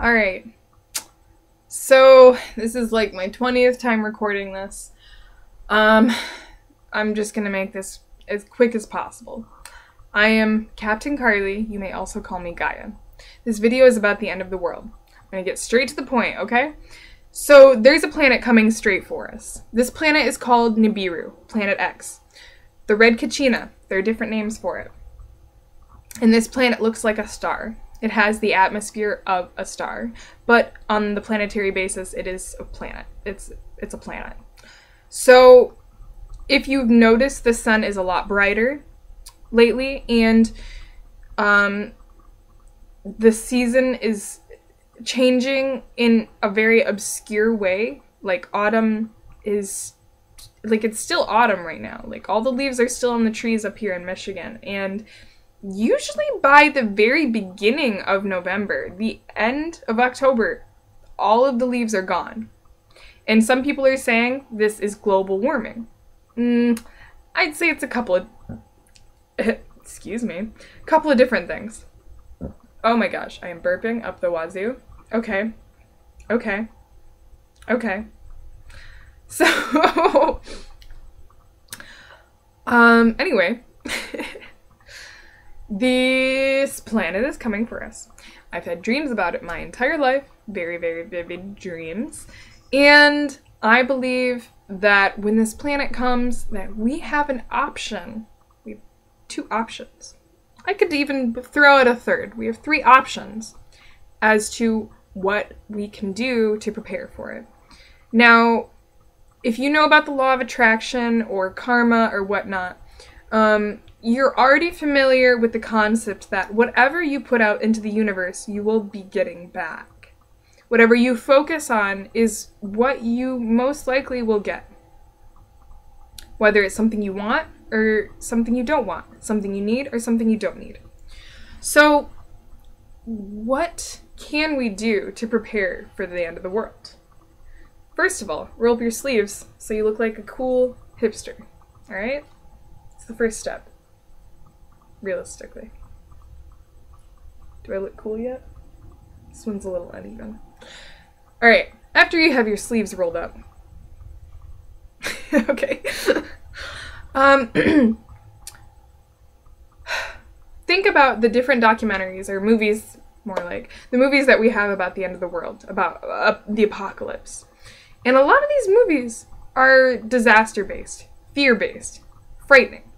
Alright. So, this is like my 20th time recording this. I'm just gonna make this as quick as possible. I am Captain Carly. You may also call me Gaia. This video is about the end of the world. I'm gonna get straight to the point, okay? So, there's a planet coming straight for us. This planet is called Nibiru, Planet X. The Red Kachina, there are different names for it. And this planet looks like a star. It has the atmosphere of a star, but on the planetary basis, it is a planet. It's a planet. So, if you've noticed, the sun is a lot brighter lately, and the season is changing in a very obscure way. Like, autumn is, like, it's still autumn right now. Like, all the leaves are still on the trees up here in Michigan, and usually by the very beginning of November, the end of October, all of the leaves are gone. And some people are saying this is global warming. I'd say it's a couple of, excuse me, a couple of different things. Oh my gosh, I am burping up the wazoo. Okay. So, anyway. This planet is coming for us. I've had dreams about it my entire life. Very, very vivid dreams. And I believe that when this planet comes, that we have an option. We have two options. I could even throw out a third. We have three options as to what we can do to prepare for it. Now, if you know about the law of attraction or karma or whatnot, you're already familiar with the concept that whatever you put out into the universe, you will be getting back. Whatever you focus on is what you most likely will get. Whether it's something you want or something you don't want, something you need or something you don't need. So, what can we do to prepare for the end of the world? First of all, roll up your sleeves so you look like a cool hipster. Alright? It's the first step. Realistically. Do I look cool yet? This one's a little uneven. Alright, after you have your sleeves rolled up. Okay. Think about the different documentaries, or movies, more like, the movies that we have about the end of the world, about the apocalypse. And a lot of these movies are disaster-based, fear-based, frightening.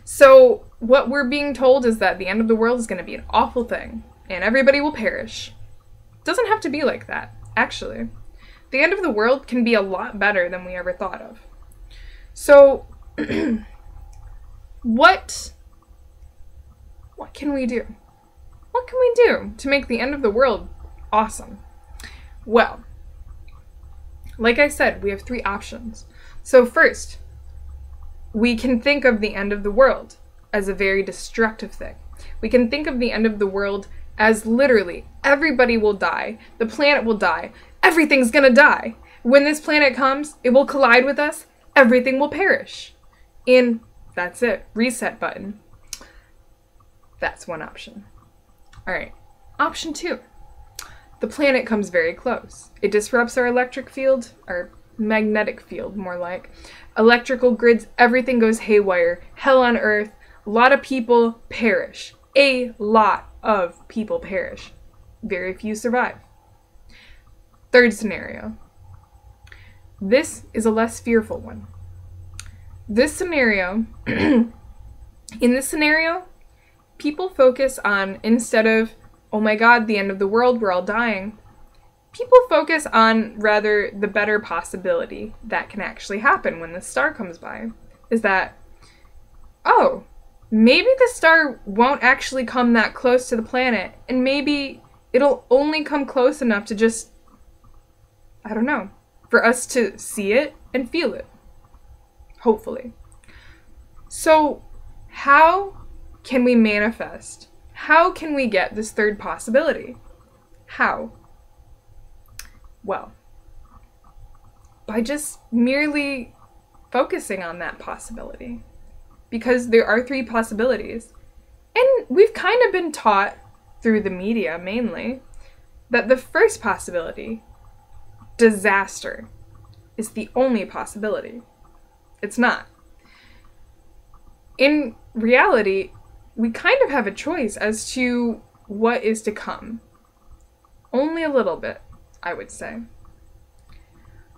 So, what we're being told is that the end of the world is going to be an awful thing, and everybody will perish. It doesn't have to be like that, actually. The end of the world can be a lot better than we ever thought of. So, what can we do? What can we do to make the end of the world awesome? Well, like I said, we have three options. So first, we can think of the end of the world as a very destructive thing. We can think of the end of the world as literally everybody will die, the planet will die, everything's gonna die. When this planet comes, it will collide with us, everything will perish. And that's it. Reset button. That's one option. Alright, option two. The planet comes very close. It disrupts our electric field, our magnetic field, more like. Electrical grids, everything goes haywire. Hell on earth. A lot of people perish. A lot of people perish. Very few survive. Third scenario. This is a less fearful one. This scenario, in this scenario, people focus on, instead of, oh my god, the end of the world, we're all dying, people focus on rather the better possibility that can actually happen when the star comes by. Is that, oh, maybe the star won't actually come that close to the planet, and maybe it'll only come close enough to just, I don't know, for us to see it and feel it. Hopefully. So, how can we manifest? How can we get this third possibility? How? Well, by just merely focusing on that possibility. Because there are three possibilities. And we've kind of been taught, through the media mainly, that the first possibility, disaster, is the only possibility. It's not. In reality, we kind of have a choice as to what is to come. Only a little bit, I would say.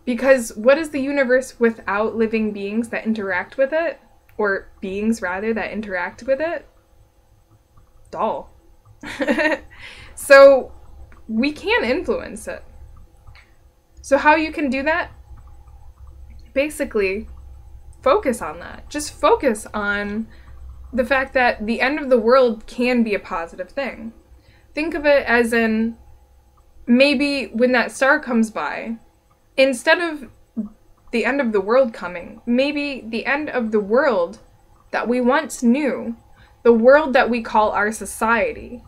Because what is the universe without living beings that interact with it? Or beings, rather, that interact with it? Dull. So, we can influence it. So how you can do that? Basically, focus on that. Just focus on the fact that the end of the world can be a positive thing. Think of it as in, maybe when that star comes by, instead of the end of the world coming, maybe the end of the world that we once knew, the world that we call our society,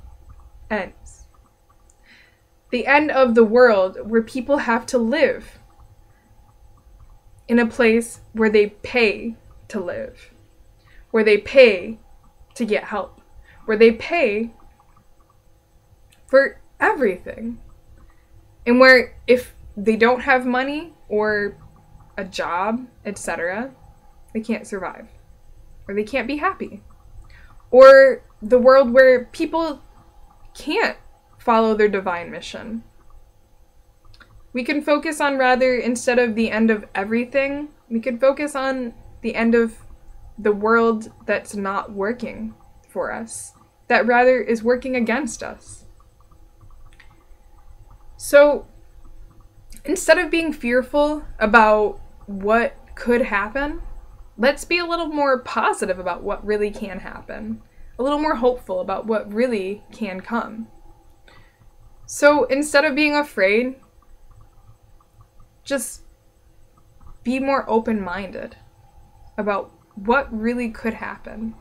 ends. The end of the world where people have to live in a place where they pay to live, where they pay to get help, where they pay for everything, and where if they don't have money or a job, etc., they can't survive, or they can't be happy. Or the world where people can't follow their divine mission. We can focus on, rather, instead of the end of everything, we could focus on the end of the world that's not working for us, that rather is working against us. So, instead of being fearful about what could happen, let's be a little more positive about what really can happen, a little more hopeful about what really can come. So instead of being afraid, just be more open-minded about what really could happen.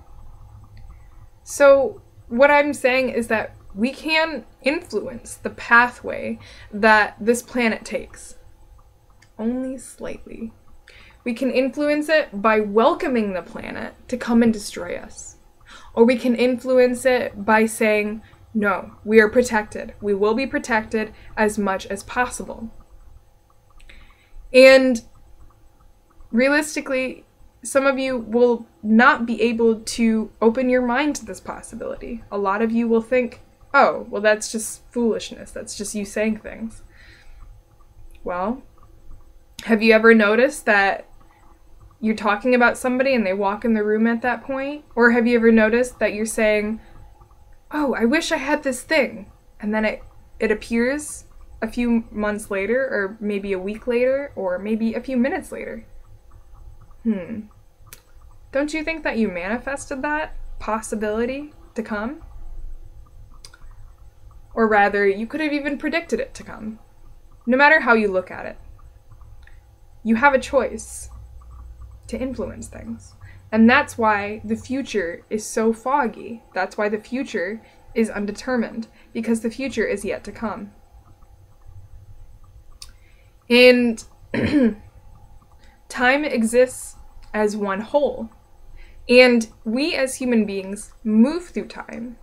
So what I'm saying is that we can influence the pathway that this planet takes. Only slightly. We can influence it by welcoming the planet to come and destroy us. Or we can influence it by saying, no, we are protected. We will be protected as much as possible. And realistically, some of you will not be able to open your mind to this possibility. A lot of you will think, oh, well, that's just foolishness. That's just you saying things. Well, have you ever noticed that you're talking about somebody and they walk in the room at that point? Or have you ever noticed that you're saying, oh, I wish I had this thing, and then it appears a few months later, or maybe a week later, or maybe a few minutes later? Don't you think that you manifested that possibility to come? Or rather, you could have even predicted it to come. No matter how you look at it, you have a choice to influence things. And that's why the future is so foggy. That's why the future is undetermined, because the future is yet to come. And time exists as one whole. And we as human beings move through time.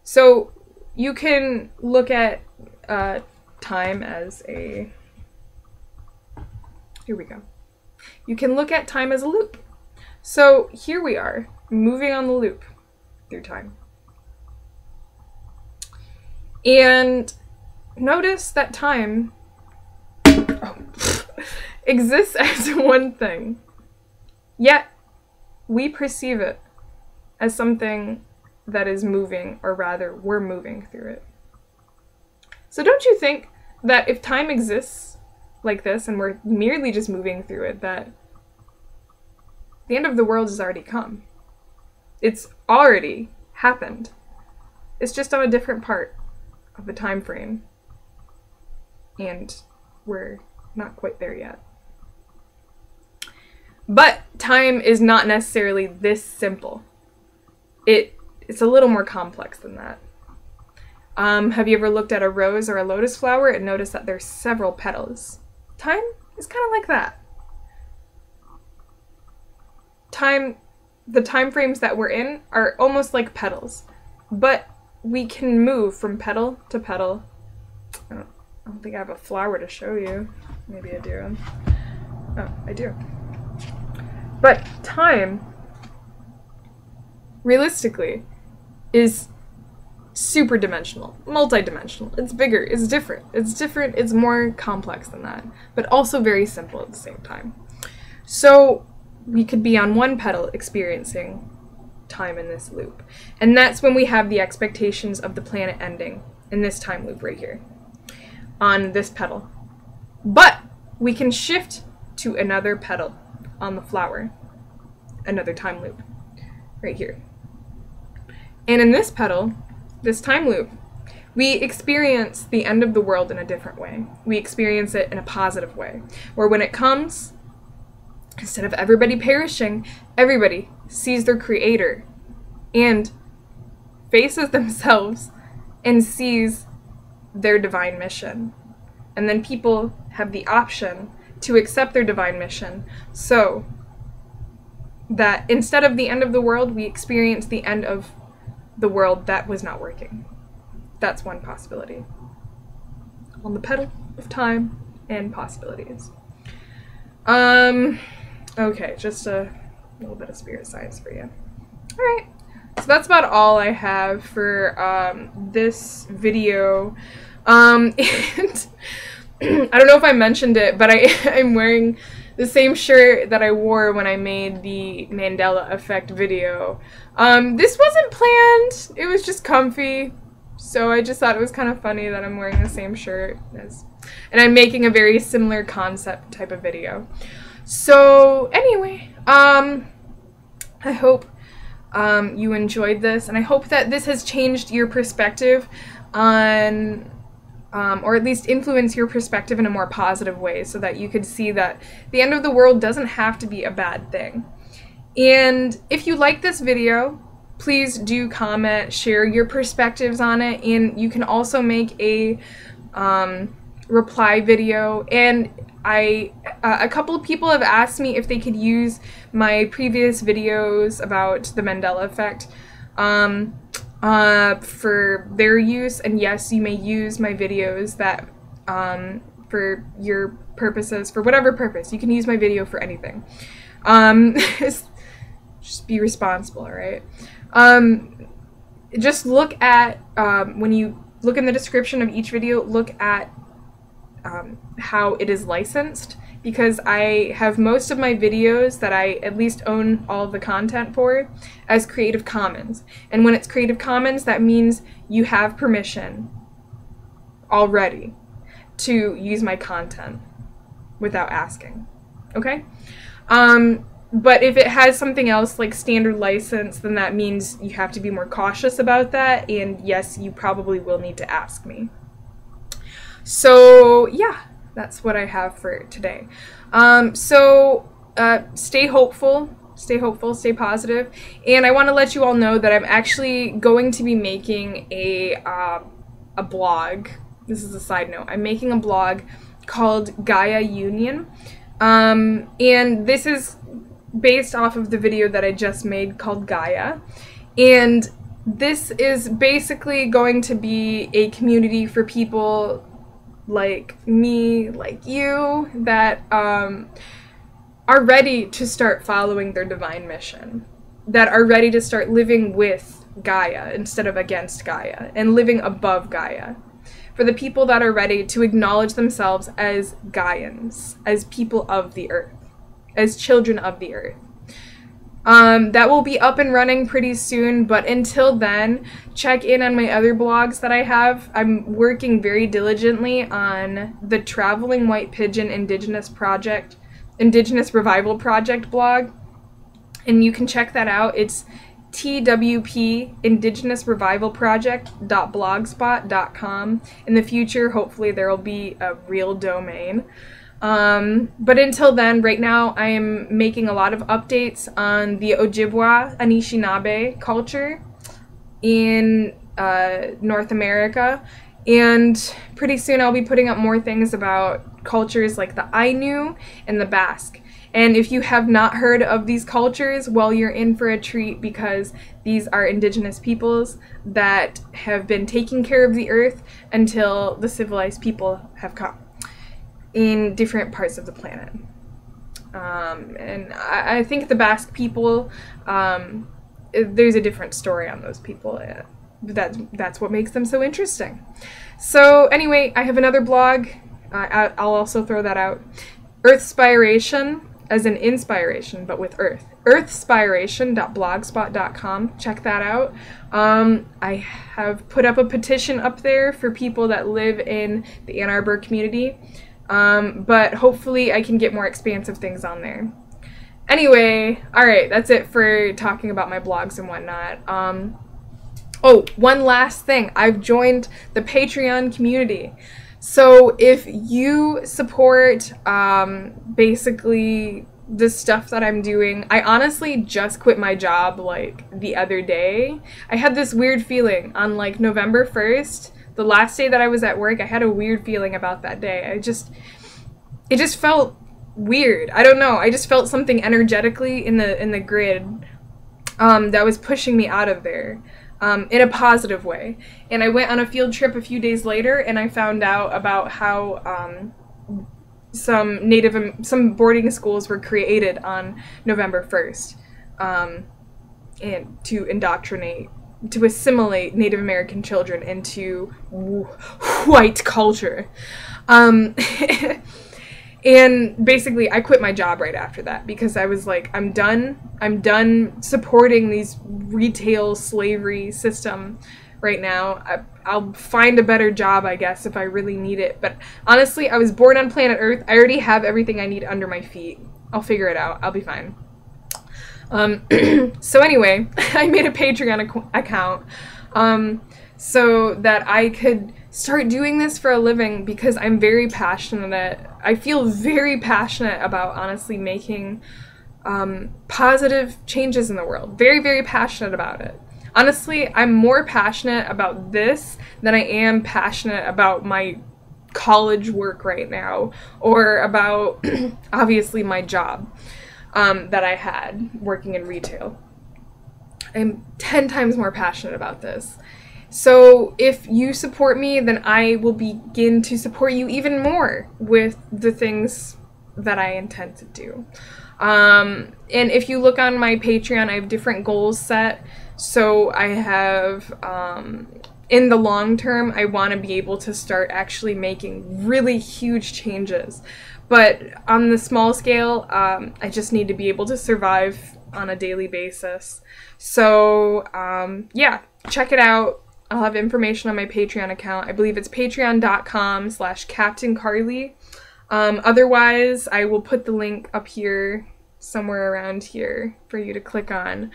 So you can look at time as a... Here we go. You can look at time as a loop. So here we are, moving on the loop through time. And notice that time exists as one thing, yet we perceive it as something that is moving, or rather, we're moving through it. So don't you think that if time exists like this, and we're merely just moving through it, that the end of the world has already come? It's already happened. It's just on a different part of the time frame. And we're not quite there yet. But time is not necessarily this simple. It's a little more complex than that. Have you ever looked at a rose or a lotus flower and noticed that there's several petals? Time is kind of like that. The time frames that we're in are almost like petals, but we can move from petal to petal I don't think I have a flower to show you. Maybe I do. Oh, I do. But time, realistically, is super dimensional, multi-dimensional. It's bigger, it's different, it's more complex than that, but also very simple at the same time. So we could be on one petal experiencing time in this loop, and that's when we have the expectations of the planet ending in this time loop right here on this petal. But we can shift to another petal on the flower, another time loop right here, and in this petal, this time loop, we experience the end of the world in a different way. We experience it in a positive way, where when it comes, instead of everybody perishing, everybody sees their creator and faces themselves and sees their divine mission. And then people have the option to accept their divine mission, so that instead of the end of the world, we experience the end of the world that was not working. That's one possibility. On the petal of time and possibilities. Okay, just a little bit of spirit science for you. Alright, so that's about all I have for this video. And I don't know if I mentioned it, but I'm wearing the same shirt that I wore when I made the Mandela Effect video. This wasn't planned, it was just comfy, so I just thought it was kind of funny that I'm wearing the same shirt and I'm making a very similar concept type of video. So anyway, I hope you enjoyed this, and I hope that this has changed your perspective on or at least influence your perspective in a more positive way, so that you could see that the end of the world doesn't have to be a bad thing. And if you like this video, please do comment, share your perspectives on it, and you can also make a reply video. And a couple of people have asked me if they could use my previous videos about the Mandela Effect for their use, and yes, you may use my videos that for your purposes, for whatever purpose. You can use my video for anything. Just be responsible, alright? Just look at, when you look in the description of each video, look at how it is licensed, because I have most of my videos that I at least own all of the content for as Creative Commons. And when it's Creative Commons, that means you have permission already to use my content without asking, okay? But if it has something else like standard license, then that means you have to be more cautious about that, and yes, you probably will need to ask me. So yeah, that's what I have for today. Stay hopeful, stay positive, and I want to let you all know that I'm actually going to be making a blog. This is a side note. I'm making a blog called Gaia Union, and this is based off of the video that I just made called Gaia, and this is basically going to be a community for people like me, like you, that are ready to start following their divine mission, that are ready to start living with Gaia instead of against Gaia, and living above Gaia. For the people that are ready to acknowledge themselves as Gaians, as people of the earth, as children of the earth. That will be up and running pretty soon, but until then, check in on my other blogs that I have. I'm working very diligently on the Traveling White Pigeon Indigenous Revival Project blog, and you can check that out. It's TWP Indigenous Revival Project.blogspot.com. In the future, hopefully there will be a real domain. But until then, right now, I am making a lot of updates on the Ojibwa Anishinaabe culture in North America, and pretty soon I'll be putting up more things about cultures like the Ainu and the Basque. And if you have not heard of these cultures, well, you're in for a treat, because these are indigenous peoples that have been taking care of the earth until the civilized people have come in different parts of the planet. And I think the Basque people, there's a different story on those people. That's what makes them so interesting. So anyway, I have another blog. I'll also throw that out. Earthspiration, as in inspiration, but with earth. Earthspiration.blogspot.com. Check that out. I have put up a petition up there for people that live in the Ann Arbor community. But hopefully I can get more expansive things on there. Anyway, alright, that's it for talking about my blogs and whatnot. Oh, one last thing. I've joined the Patreon community. So if you support basically the stuff that I'm doing, I honestly just quit my job like the other day. I had this weird feeling on like November 1st, the last day that I was at work. I had a weird feeling about that day. It just felt weird. I don't know. I just felt something energetically in the grid that was pushing me out of there. In a positive way. And I went on a field trip a few days later, and I found out about how some boarding schools were created on November 1st, and to indoctrinate, to assimilate Native American children into white culture. And basically, I quit my job right after that, because I was like, I'm done supporting these retail slavery system right now. I'll find a better job, I guess, if I really need it. But honestly, I was born on planet Earth. I already have everything I need under my feet. I'll figure it out. I'll be fine. So anyway, I made a Patreon account so that I could start doing this for a living, because I'm very passionate. I feel very passionate about honestly making positive changes in the world. Very, very passionate about it. Honestly, I'm more passionate about this than I am passionate about my college work right now, or about obviously my job that I had working in retail. I'm 10 times more passionate about this. So if you support me, then I will begin to support you even more with the things that I intend to do. And if you look on my Patreon, I have different goals set. So I have, in the long term, I want to be able to start actually making really huge changes. But on the small scale, I just need to be able to survive on a daily basis. So, yeah, check it out. I'll have information on my Patreon account. I believe it's patreon.com/CaptainCarly. Otherwise, I will put the link up here, somewhere around here, for you to click on.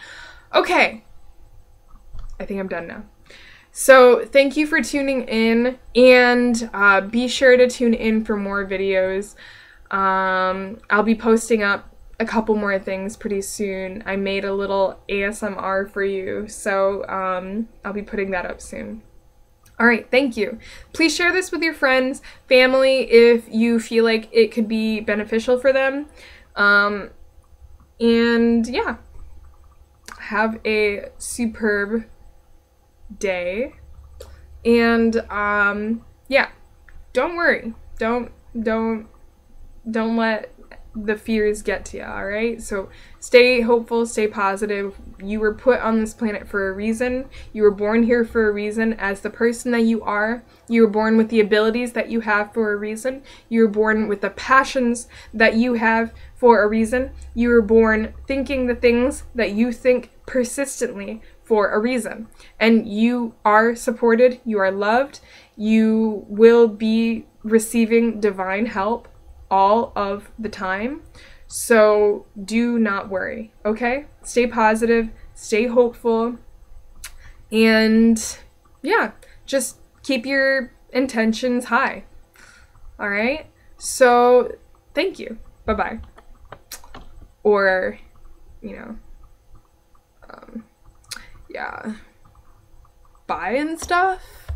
Okay. I think I'm done now. So, thank you for tuning in, and be sure to tune in for more videos. I'll be posting up a couple more things pretty soon. I made a little ASMR for you, so I'll be putting that up soon. Alright, thank you. Please share this with your friends, family, if you feel like it could be beneficial for them. And yeah, have a superb day. And yeah, don't worry. Don't let the fears get to you, alright? So stay hopeful, stay positive. You were put on this planet for a reason. You were born here for a reason as the person that you are. You were born with the abilities that you have for a reason. You were born with the passions that you have for a reason. You were born thinking the things that you think persistently for a reason. And you are supported, you are loved, you will be receiving divine help all of the time. So do not worry, okay? Stay positive, stay hopeful, and yeah, just keep your intentions high. All right? So thank you. Bye-bye. Or, you know, yeah, bye and stuff.